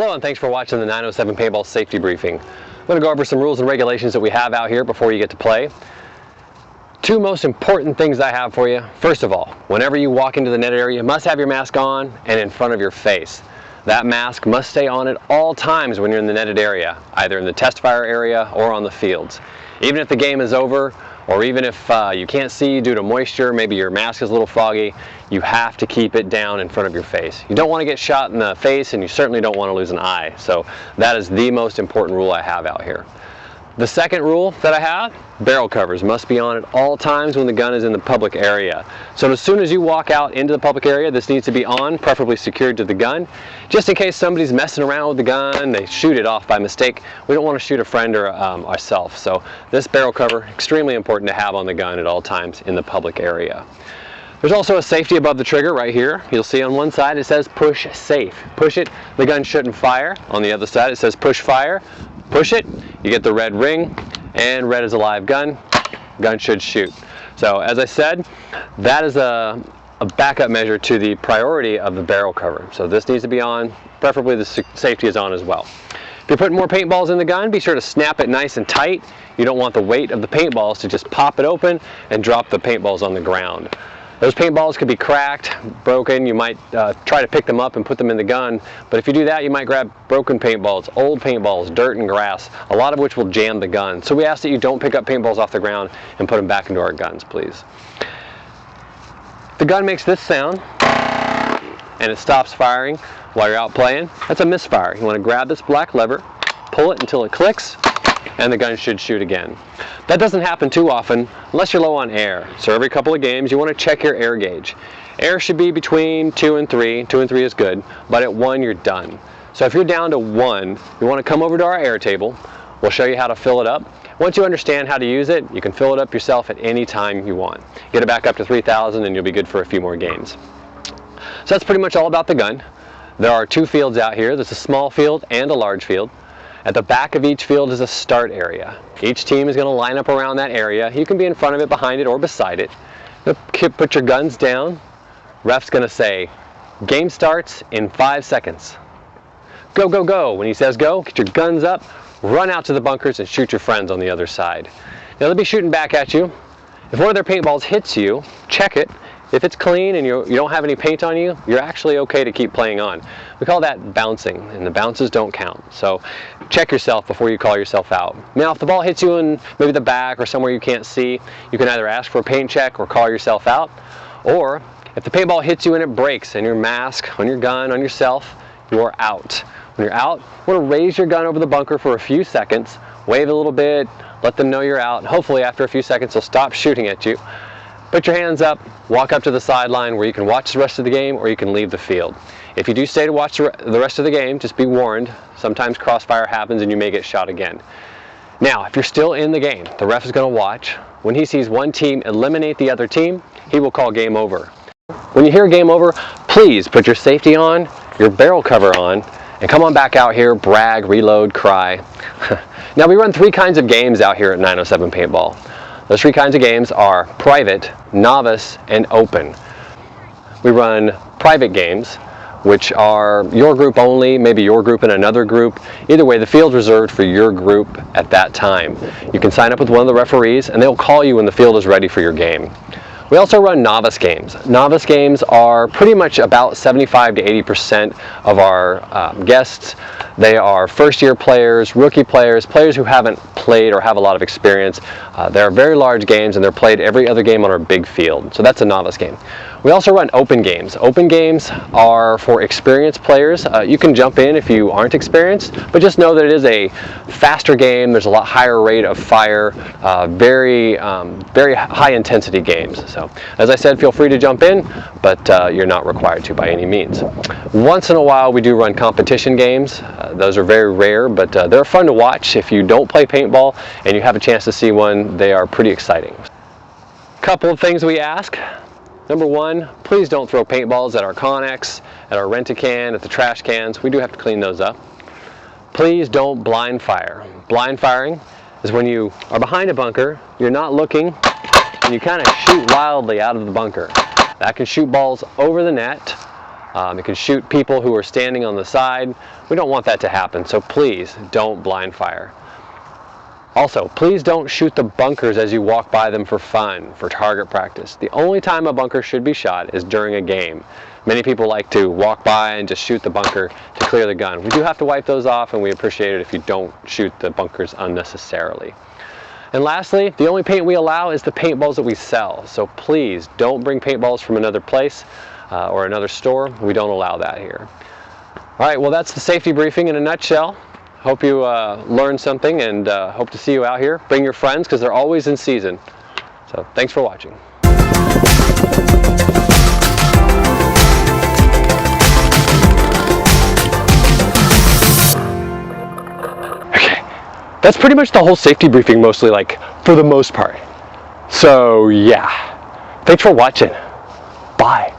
Hello and thanks for watching the 907 Paintball Safety Briefing. I'm going to go over some rules and regulations that we have out here before you get to play. Two most important things I have for you. First of all, whenever you walk into the net area, you must have your mask on and in front of your face. That mask must stay on at all times when you're in the netted area, either in the test fire area or on the fields. Even if the game is over, or even if you can't see due to moisture, maybe your mask is a little foggy, you have to keep it down in front of your face. You don't want to get shot in the face, and you certainly don't want to lose an eye. So that is the most important rule I have out here. The second rule that I have, barrel covers must be on at all times when the gun is in the public area. So as soon as you walk out into the public area, this needs to be on, preferably secured to the gun, just in case somebody's messing around with the gun, they shoot it off by mistake. We don't want to shoot a friend or ourselves. So this barrel cover, extremely important to have on the gun at all times in the public area. There's also a safety above the trigger right here. You'll see on one side it says push safe. Push it, the gun shouldn't fire. On the other side it says push fire. Push it, you get the red ring, and red is a live gun. Gun should shoot. So as I said, that is a backup measure to the priority of the barrel cover. So this needs to be on, preferably the safety is on as well. If you're putting more paintballs in the gun, be sure to snap it nice and tight. You don't want the weight of the paintballs to just pop it open and drop the paintballs on the ground. Those paintballs could be cracked, broken. You might try to pick them up and put them in the gun, but if you do that, you might grab broken paintballs, old paintballs, dirt and grass, a lot of which will jam the gun. So we ask that you don't pick up paintballs off the ground and put them back into our guns, please. The gun makes this sound and it stops firing while you're out playing. That's a misfire. You want to grab this black lever, pull it until it clicks, and the gun should shoot again. That doesn't happen too often unless you're low on air. So every couple of games you want to check your air gauge. Air should be between 2 and 3. 2 and 3 is good, but at 1 you're done. So if you're down to 1, you want to come over to our air table. We'll show you how to fill it up. Once you understand how to use it, you can fill it up yourself at any time you want. Get it back up to 3,000 and you'll be good for a few more games. So that's pretty much all about the gun. There are 2 fields out here. There's a small field and a large field. At the back of each field is a start area. Each team is going to line up around that area. You can be in front of it, behind it, or beside it. Put your guns down. Ref's going to say, game starts in 5 seconds. Go, go, go. When he says go, get your guns up, run out to the bunkers, and shoot your friends on the other side. Now they'll be shooting back at you. If one of their paintballs hits you, check it. If it's clean and you don't have any paint on you, you're actually okay to keep playing on. We call that bouncing, and the bounces don't count. So check yourself before you call yourself out. Now if the ball hits you in maybe the back or somewhere you can't see, you can either ask for a paint check or call yourself out. Or if the paintball hits you and it breaks in your mask, on your gun, on yourself, you're out. When you're out, you want to raise your gun over the bunker for a few seconds, wave a little bit, let them know you're out. Hopefully after a few seconds they'll stop shooting at you. Put your hands up, walk up to the sideline where you can watch the rest of the game or you can leave the field. If you do stay to watch the rest of the game, just be warned. Sometimes crossfire happens and you may get shot again. Now, if you're still in the game, the ref is going to watch. When he sees one team eliminate the other team, he will call game over. When you hear game over, please put your safety on, your barrel cover on, and come on back out here, brag, reload, cry. Now, we run 3 kinds of games out here at 907 Paintball. Those 3 kinds of games are private, novice, and open. We run private games, which are your group only, maybe your group and another group. Either way, the field's reserved for your group at that time. You can sign up with one of the referees and they'll call you when the field is ready for your game. We also run novice games. Novice games are pretty much about 75 to 80% of our guests. They are first-year players, rookie players, players who haven't played or have a lot of experience. They're very large games and they're played every other game on our big field. So that's a novice game. We also run open games. Open games are for experienced players. You can jump in if you aren't experienced, but just know that it is a faster game. There's a lot higher rate of fire, very high intensity games. So as I said, feel free to jump in, but you're not required to by any means. Once in a while we do run competition games. Those are very rare, but they're fun to watch. If you don't play paintball and you have a chance to see one, they are pretty exciting. Couple of things we ask. Number 1, please don't throw paintballs at our Connex, at our rent-a-can, at the trash cans. We do have to clean those up. Please don't blind fire. Blind firing is when you are behind a bunker, you're not looking, and you kind of shoot wildly out of the bunker. That can shoot balls over the net. It can shoot people who are standing on the side. We don't want that to happen, so please don't blind fire. Also, please don't shoot the bunkers as you walk by them for fun, for target practice. The only time a bunker should be shot is during a game. Many people like to walk by and just shoot the bunker to clear the gun. We do have to wipe those off, and we appreciate it if you don't shoot the bunkers unnecessarily. And lastly, the only paint we allow is the paintballs that we sell. So please don't bring paintballs from another place or another store. We don't allow that here. All right, well, that's the safety briefing in a nutshell. Hope you learned something, and hope to see you out here. Bring your friends, because they're always in season. So thanks for watching. Okay, that's pretty much the whole safety briefing, mostly, like, for the most part. So yeah, thanks for watching. Bye.